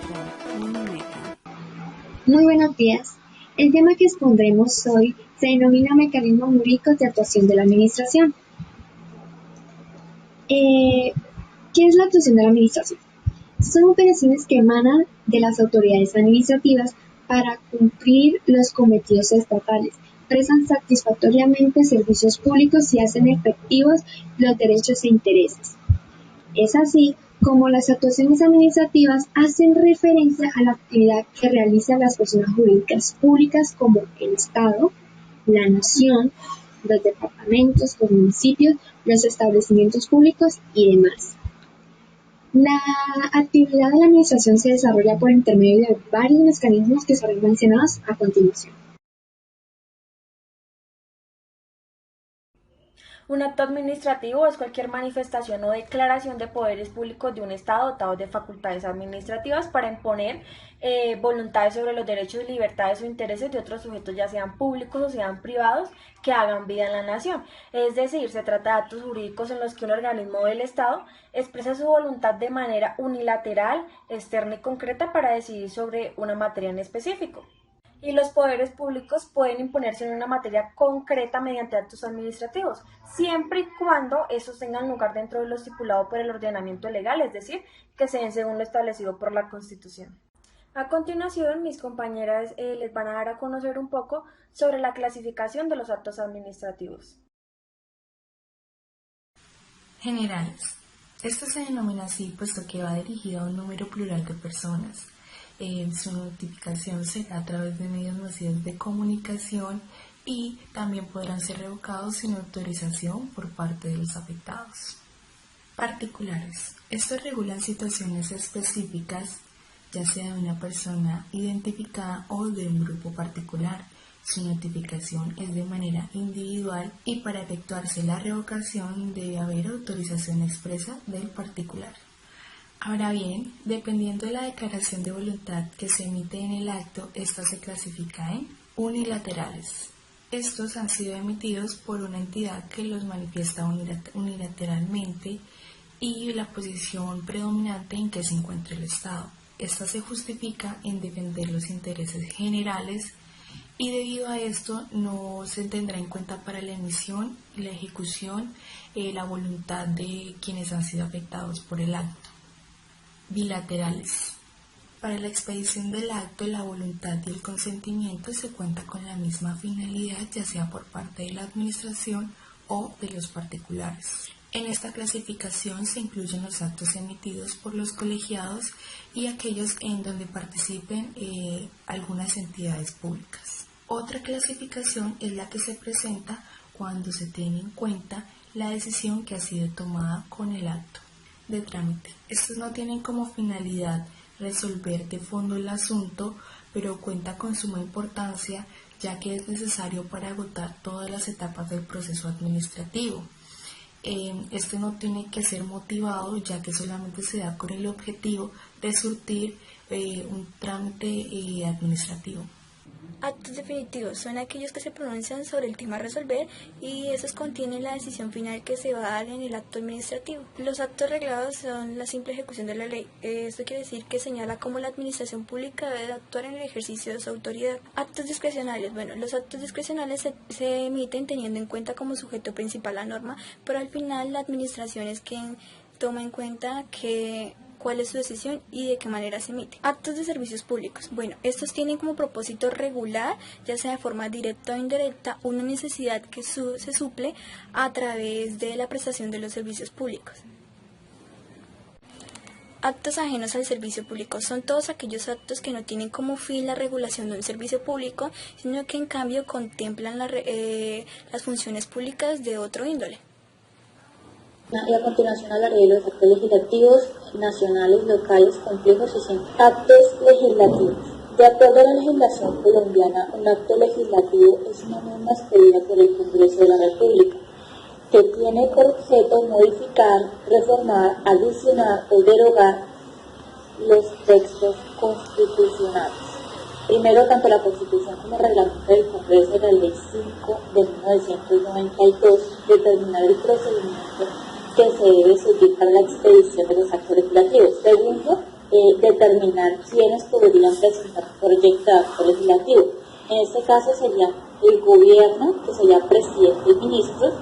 por Unimega. Muy buenos días. El tema que expondremos hoy se denomina mecanismos jurídicos de actuación de la administración. ¿Qué es la actuación de la administración? Son operaciones que emanan de las autoridades administrativas para cumplir los cometidos estatales, prestan satisfactoriamente servicios públicos y hacen efectivos los derechos e intereses. Es así como las actuaciones administrativas hacen referencia a la actividad que realizan las personas jurídicas públicas como el Estado, la nación, los departamentos, los municipios, los establecimientos públicos y demás. La actividad de la administración se desarrolla por intermedio de varios mecanismos que serán mencionados a continuación. Un acto administrativo es cualquier manifestación o declaración de poderes públicos de un Estado dotado de facultades administrativas para imponer voluntades sobre los derechos, libertades o intereses de otros sujetos, ya sean públicos o sean privados, que hagan vida en la nación. Es decir, se trata de actos jurídicos en los que un organismo del Estado expresa su voluntad de manera unilateral, externa y concreta para decidir sobre una materia en específico. Y los poderes públicos pueden imponerse en una materia concreta mediante actos administrativos, siempre y cuando estos tengan lugar dentro de lo estipulado por el ordenamiento legal, es decir, que se den según lo establecido por la Constitución. A continuación, mis compañeras les van a dar a conocer un poco sobre la clasificación de los actos administrativos. Generales. Esto se denomina así puesto que va dirigido a un número plural de personas. Su notificación será a través de medios masivos de comunicación y también podrán ser revocados sin autorización por parte de los afectados. Particulares. Estos regulan situaciones específicas, ya sea de una persona identificada o de un grupo particular. Su notificación es de manera individual y para efectuarse la revocación debe haber autorización expresa del particular. Ahora bien, dependiendo de la declaración de voluntad que se emite en el acto, esta se clasifica en unilaterales. Estos han sido emitidos por una entidad que los manifiesta unilateralmente y la posición predominante en que se encuentra el Estado. Esta se justifica en defender los intereses generales y debido a esto no se tendrá en cuenta para la emisión y la ejecución la voluntad de quienes han sido afectados por el acto. Bilaterales. Para la expedición del acto, la voluntad y el consentimiento se cuenta con la misma finalidad, ya sea por parte de la administración o de los particulares. En esta clasificación se incluyen los actos emitidos por los colegiados y aquellos en donde participen algunas entidades públicas. Otra clasificación es la que se presenta cuando se tiene en cuenta la decisión que ha sido tomada con el acto de trámite. Estos no tienen como finalidad resolver de fondo el asunto, pero cuenta con suma importancia ya que es necesario para agotar todas las etapas del proceso administrativo. Este no tiene que ser motivado ya que solamente se da con el objetivo de surtir un trámite administrativo. Actos definitivos son aquellos que se pronuncian sobre el tema a resolver y esos contienen la decisión final que se va a dar en el acto administrativo. Los actos reglados son la simple ejecución de la ley. Esto quiere decir que señala cómo la administración pública debe actuar en el ejercicio de su autoridad. Actos discrecionales. Bueno, los actos discrecionales se emiten teniendo en cuenta como sujeto principal la norma, pero al final la administración es quien toma en cuenta cuál es su decisión y de qué manera se emite. Actos de servicios públicos. Bueno, estos tienen como propósito regular, ya sea de forma directa o indirecta, una necesidad que se suple a través de la prestación de los servicios públicos. Actos ajenos al servicio público son todos aquellos actos que no tienen como fin la regulación de un servicio público, sino que en cambio contemplan las funciones públicas de otro índole. Y a continuación hablaré de los actos legislativos nacionales, locales, complejos y simples. Actos legislativos. De acuerdo a la legislación colombiana, un acto legislativo es una norma expedida por el Congreso de la República, que tiene por objeto modificar, reformar, adicionar o derogar los textos constitucionales. Primero, tanto la Constitución como el reglamento del Congreso de la Ley 5 de 1992 determinar el procedimiento que se debe seguir para la expedición de los actos legislativos. Segundo, determinar quiénes podrían presentar un proyecto de acto legislativo. En este caso sería el gobierno, que sería presidente y ministros,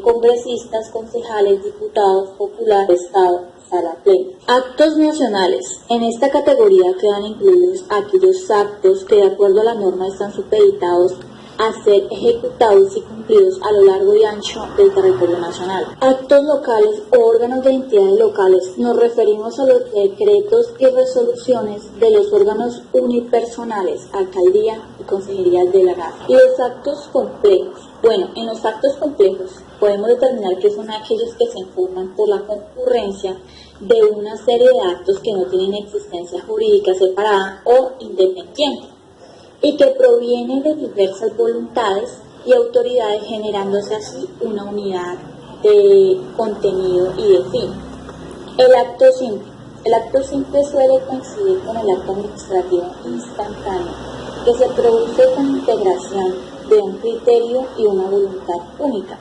congresistas, concejales, diputados, populares, Estado, sala plena. Actos nacionales. En esta categoría quedan incluidos aquellos actos que de acuerdo a la norma están supeditados a ser ejecutados y cumplidos a lo largo y ancho del territorio nacional. Actos locales o órganos de entidades locales. Nos referimos a los decretos y resoluciones de los órganos unipersonales, alcaldía y consejerías delegadas. Y los actos complejos. Bueno, en los actos complejos podemos determinar que son aquellos que se informan por la concurrencia de una serie de actos que no tienen existencia jurídica separada o independiente y que provienen de diversas voluntades y autoridades, generándose así una unidad de contenido y de fin. El acto simple. El acto simple suele coincidir con el acto administrativo instantáneo, que se produce con integración de un criterio y una voluntad única.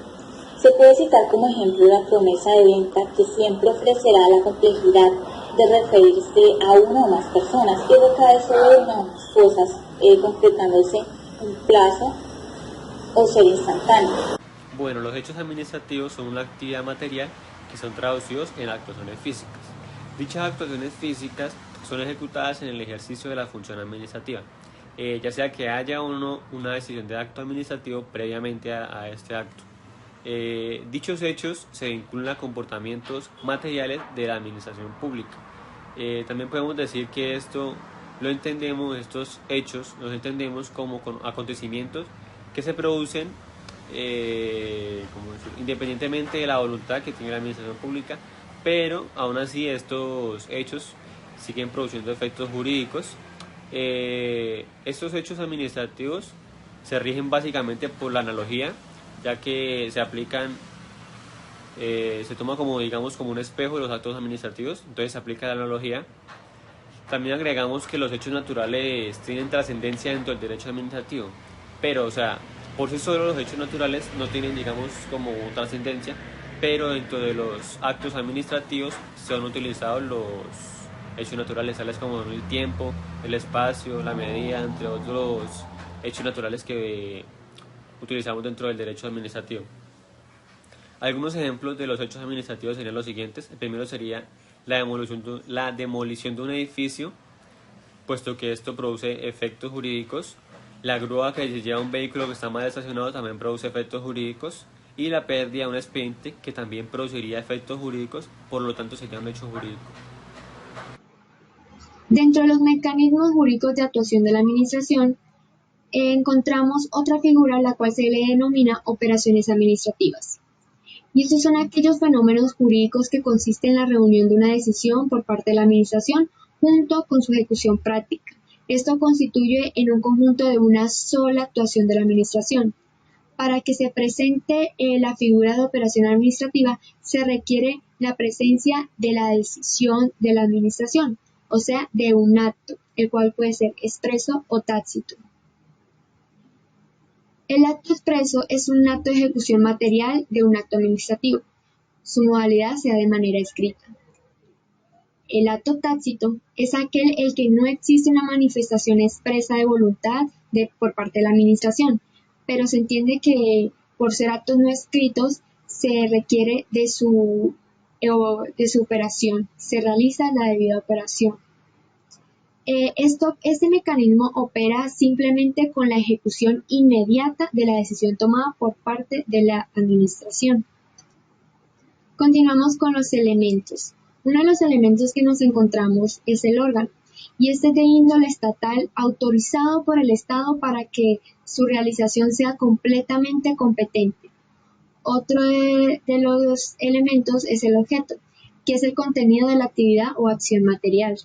Se puede citar como ejemplo la promesa de venta, que siempre ofrecerá la complejidad de referirse a una o más personas y recae sobre una o más cosas, concretándose un plazo o ser instantáneo. Bueno, los hechos administrativos son una actividad material que son traducidos en actuaciones físicas. Dichas actuaciones físicas son ejecutadas en el ejercicio de la función administrativa, ya sea que haya o no una decisión de acto administrativo previamente a este acto. Dichos hechos se vinculan a comportamientos materiales de la administración pública. También podemos decir que estos hechos los entendemos como acontecimientos que se producen independientemente de la voluntad que tiene la administración pública, pero aún así estos hechos siguen produciendo efectos jurídicos. Estos hechos administrativos se rigen básicamente por la analogía, ya que se aplican, se toma como un espejo de los actos administrativos, entonces se aplica la analogía. También agregamos que los hechos naturales tienen trascendencia dentro del derecho administrativo, pero por sí solos los hechos naturales no tienen como trascendencia, pero dentro de los actos administrativos son utilizados los hechos naturales, tales como el tiempo, el espacio, la medida, entre otros hechos naturales que utilizamos dentro del derecho administrativo. Algunos ejemplos de los hechos administrativos serían los siguientes. El primero sería la demolición de un edificio, puesto que esto produce efectos jurídicos. La grúa que se lleva un vehículo que está mal estacionado también produce efectos jurídicos. Y la pérdida de un expediente, que también produciría efectos jurídicos, por lo tanto sería un hecho jurídico. Dentro de los mecanismos jurídicos de actuación de la administración, encontramos otra figura, la cual se le denomina operaciones administrativas. Y estos son aquellos fenómenos jurídicos que consisten en la reunión de una decisión por parte de la administración junto con su ejecución práctica. Esto constituye en un conjunto de una sola actuación de la administración. Para que se presente la figura de operación administrativa, se requiere la presencia de la decisión de la administración, o sea, de un acto, el cual puede ser expreso o tácito. El acto expreso es un acto de ejecución material de un acto administrativo. Su modalidad se da de manera escrita. El acto tácito es aquel en el que no existe una manifestación expresa de voluntad por parte de la administración, pero se entiende que por ser actos no escritos se requiere de su operación, se realiza la debida operación. Este mecanismo opera simplemente con la ejecución inmediata de la decisión tomada por parte de la administración. Continuamos con los elementos. Uno de los elementos que nos encontramos es el órgano, y este es de índole estatal autorizado por el Estado para que su realización sea completamente competente. Otro de los elementos es el objeto, que es el contenido de la actividad o acción material.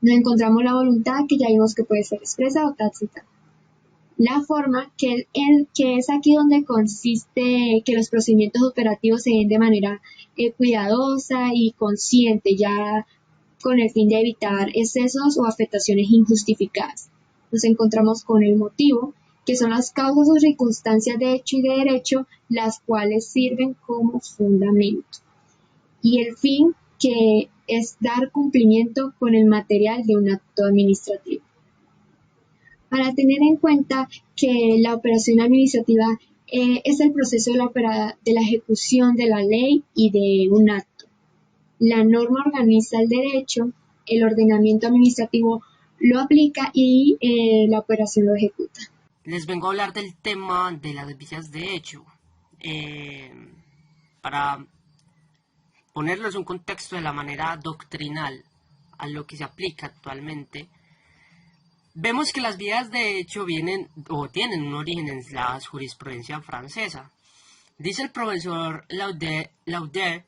Nos encontramos la voluntad, que ya vimos que puede ser expresa o tácita. La forma, que es aquí donde consiste que los procedimientos operativos se den de manera cuidadosa y consciente, ya con el fin de evitar excesos o afectaciones injustificadas. Nos encontramos con el motivo, que son las causas o circunstancias de hecho y de derecho, las cuales sirven como fundamento. Y el fin, que es dar cumplimiento con el material de un acto administrativo. Para tener en cuenta que la operación administrativa es el proceso de la ejecución de la ley y de un acto. La norma organiza el derecho, el ordenamiento administrativo lo aplica y la operación lo ejecuta. Les vengo a hablar del tema de las vías de hecho. Para ponerlos en un contexto de la manera doctrinal a lo que se aplica actualmente, vemos que las vías de hecho vienen o tienen un origen en la jurisprudencia francesa. Dice el profesor Lauder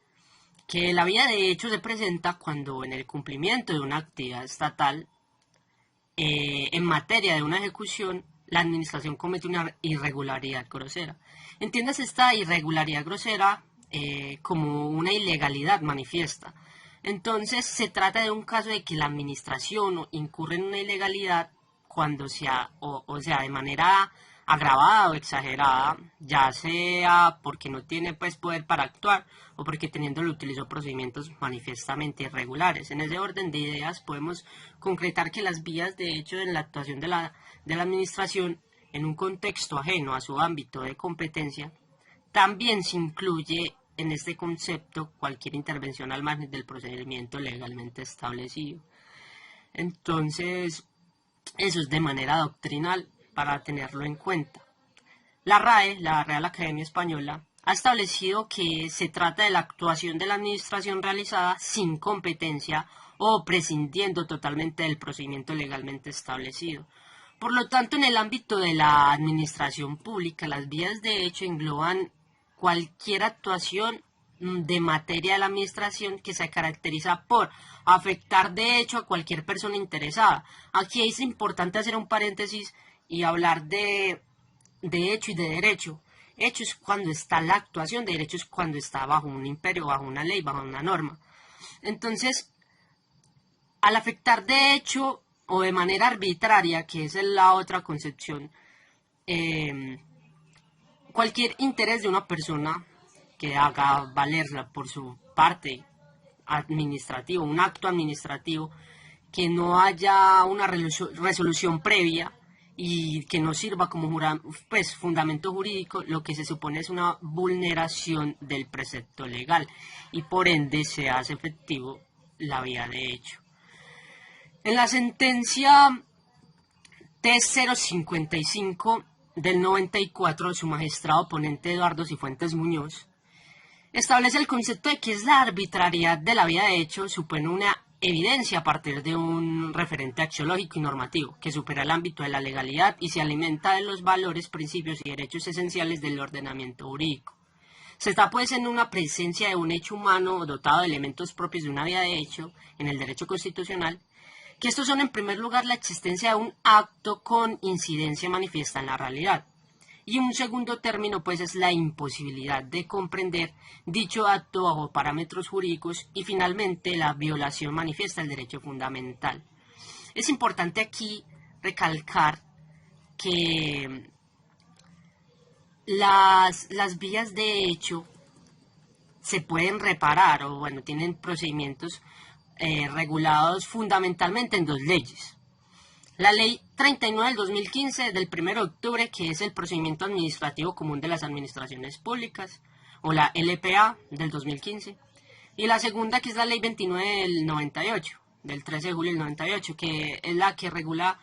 que la vía de hecho se presenta cuando en el cumplimiento de una actividad estatal en materia de una ejecución la administración comete una irregularidad grosera. Entiendas esta irregularidad grosera como una ilegalidad manifiesta. Entonces se trata de un caso de que la administración incurre en una ilegalidad cuando sea, o sea, de manera agravada o exagerada, ya sea porque no tiene pues poder para actuar o porque teniéndolo utilizó procedimientos manifiestamente irregulares. En ese orden de ideas podemos concretar que las vías de hecho en la actuación de la administración en un contexto ajeno a su ámbito de competencia también se incluye en este concepto cualquier intervención al margen del procedimiento legalmente establecido. Entonces, eso es de manera doctrinal para tenerlo en cuenta. La RAE, la Real Academia Española, ha establecido que se trata de la actuación de la administración realizada sin competencia o prescindiendo totalmente del procedimiento legalmente establecido. Por lo tanto, en el ámbito de la administración pública, las vías de hecho engloban cualquier actuación de materia de la administración que se caracteriza por afectar de hecho a cualquier persona interesada. Aquí es importante hacer un paréntesis y hablar de hecho y de derecho. Hecho es cuando está la actuación, derecho es cuando está bajo un imperio, bajo una ley, bajo una norma. Entonces, al afectar de hecho o de manera arbitraria, que es la otra concepción, cualquier interés de una persona que haga valerla por su parte administrativa, un acto administrativo, que no haya una resolución previa y que no sirva como fundamento jurídico, lo que se supone es una vulneración del precepto legal y por ende se hace efectivo la vía de hecho. En la sentencia T055 del 94, su magistrado ponente Eduardo Cifuentes Muñoz establece el concepto de que es la arbitrariedad de la vía de hecho supone una evidencia a partir de un referente axiológico y normativo que supera el ámbito de la legalidad y se alimenta de los valores, principios y derechos esenciales del ordenamiento jurídico. Se está pues en una presencia de un hecho humano dotado de elementos propios de una vía de hecho en el derecho constitucional, que estos son en primer lugar la existencia de un acto con incidencia manifiesta en la realidad. Y un segundo término pues es la imposibilidad de comprender dicho acto bajo parámetros jurídicos y finalmente la violación manifiesta del derecho fundamental. Es importante aquí recalcar que las vías de hecho se pueden reparar o bueno, tienen procedimientos regulados fundamentalmente en dos leyes. La Ley 39 del 2015 del 1 de octubre, que es el Procedimiento Administrativo Común de las Administraciones Públicas, o la LPA del 2015, y la segunda, que es la Ley 29 del 98, del 13 de julio del 98, que es la que regula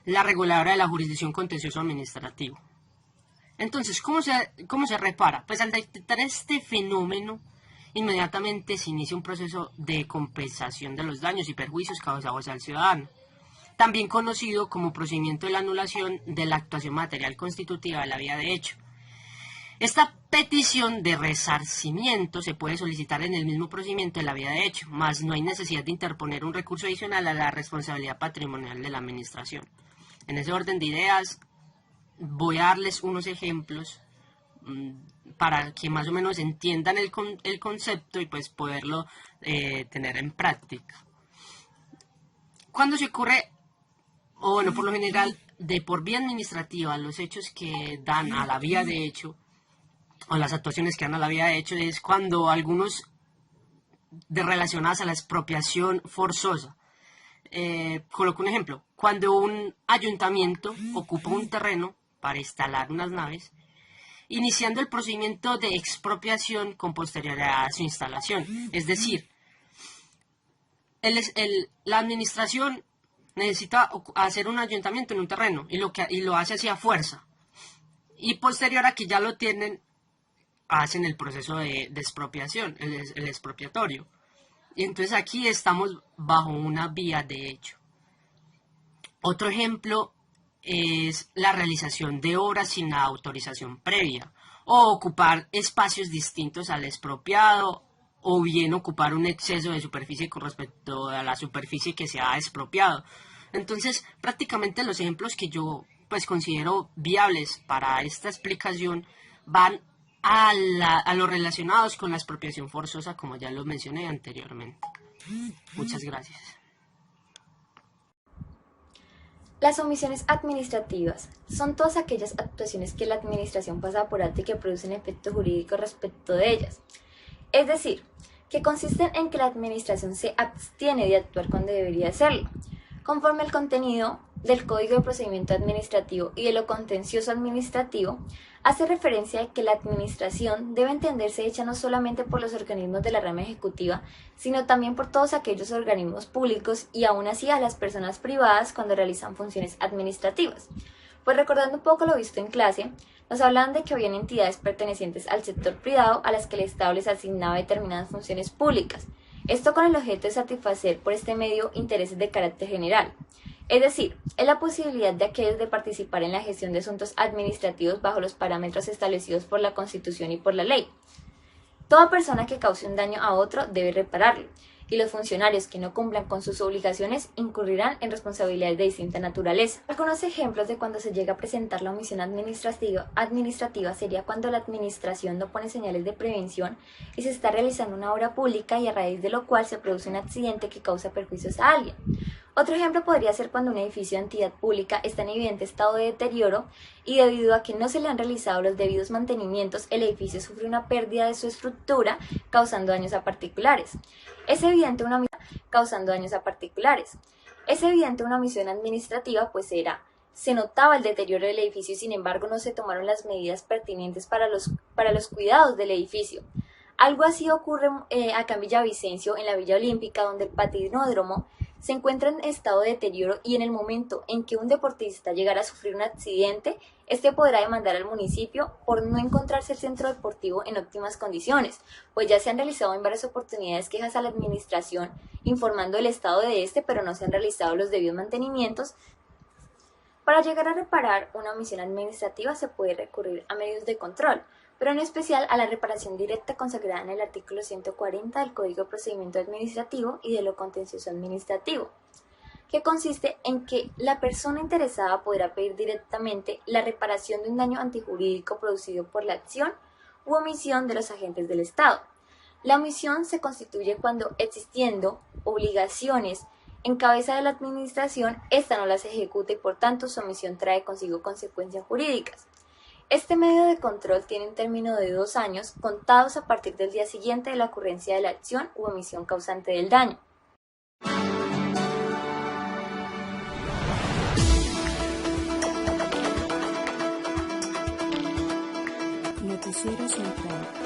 la reguladora de la jurisdicción contencioso administrativo. Entonces, ¿cómo se repara? Pues al detectar este fenómeno, inmediatamente se inicia un proceso de compensación de los daños y perjuicios causados al ciudadano, también conocido como procedimiento de la anulación de la actuación material constitutiva de la vía de hecho. Esta petición de resarcimiento se puede solicitar en el mismo procedimiento de la vía de hecho, mas no hay necesidad de interponer un recurso adicional a la responsabilidad patrimonial de la administración. En ese orden de ideas, voy a darles unos ejemplos para que más o menos entiendan el concepto y pues poderlo tener en práctica. Cuando se ocurre, o bueno, por lo general, de por vía administrativa, los hechos que dan a la vía de hecho, o las actuaciones que dan a la vía de hecho, es cuando algunos relacionadas a la expropiación forzosa. Coloco un ejemplo. Cuando un ayuntamiento ocupa un terreno para instalar unas naves, iniciando el procedimiento de expropiación con posterioridad a su instalación. Es decir, la administración necesita hacer un ayuntamiento en un terreno y lo hace así a fuerza. Y posterior a que ya lo tienen, hacen el proceso de expropiación, el expropiatorio. Y entonces aquí estamos bajo una vía de hecho. Otro ejemplo es la realización de obras sin la autorización previa, o ocupar espacios distintos al expropiado, o bien ocupar un exceso de superficie con respecto a la superficie que se ha expropiado. Entonces, prácticamente los ejemplos que yo pues considero viables para esta explicación van a los relacionados con la expropiación forzosa, como ya lo mencioné anteriormente. Muchas gracias. Las omisiones administrativas son todas aquellas actuaciones que la administración pasa por alto y que producen efecto jurídico respecto de ellas. Es decir, que consisten en que la administración se abstiene de actuar cuando debería hacerlo. Conforme al contenido del Código de Procedimiento Administrativo y de lo contencioso administrativo, hace referencia a que la administración debe entenderse hecha no solamente por los organismos de la rama ejecutiva, sino también por todos aquellos organismos públicos y aún así a las personas privadas cuando realizan funciones administrativas. Pues recordando un poco lo visto en clase, nos hablan de que habían entidades pertenecientes al sector privado a las que el Estado les asignaba determinadas funciones públicas, esto con el objeto de satisfacer por este medio intereses de carácter general. Es decir, es la posibilidad de aquellos de participar en la gestión de asuntos administrativos bajo los parámetros establecidos por la Constitución y por la ley. Toda persona que cause un daño a otro debe repararlo, y los funcionarios que no cumplan con sus obligaciones incurrirán en responsabilidades de distinta naturaleza. Algunos ejemplos de cuando se llega a presentar la omisión administrativa sería cuando la administración no pone señales de prevención y se está realizando una obra pública y a raíz de lo cual se produce un accidente que causa perjuicios a alguien. Otro ejemplo podría ser cuando un edificio de entidad pública está en evidente estado de deterioro y debido a que no se le han realizado los debidos mantenimientos, el edificio sufre una pérdida de su estructura causando daños a particulares. Es evidente una omisión administrativa, pues se notaba el deterioro del edificio y sin embargo no se tomaron las medidas pertinentes para los cuidados del edificio. Algo así ocurre acá en Villavicencio, en la Villa Olímpica, donde el patinódromo se encuentra en estado de deterioro y en el momento en que un deportista llegara a sufrir un accidente, este podrá demandar al municipio por no encontrarse el centro deportivo en óptimas condiciones, pues ya se han realizado en varias oportunidades quejas a la administración informando del estado de este, pero no se han realizado los debidos mantenimientos. Para llegar a reparar una omisión administrativa se puede recurrir a medios de control, pero en especial a la reparación directa consagrada en el artículo 140 del Código de Procedimiento Administrativo y de lo contencioso administrativo, que consiste en que la persona interesada podrá pedir directamente la reparación de un daño antijurídico producido por la acción u omisión de los agentes del Estado. La omisión se constituye cuando, existiendo obligaciones en cabeza de la administración, ésta no las ejecuta y por tanto su omisión trae consigo consecuencias jurídicas. Este medio de control tiene un término de 2 años contados a partir del día siguiente de la ocurrencia de la acción u omisión causante del daño. Noticiero Central.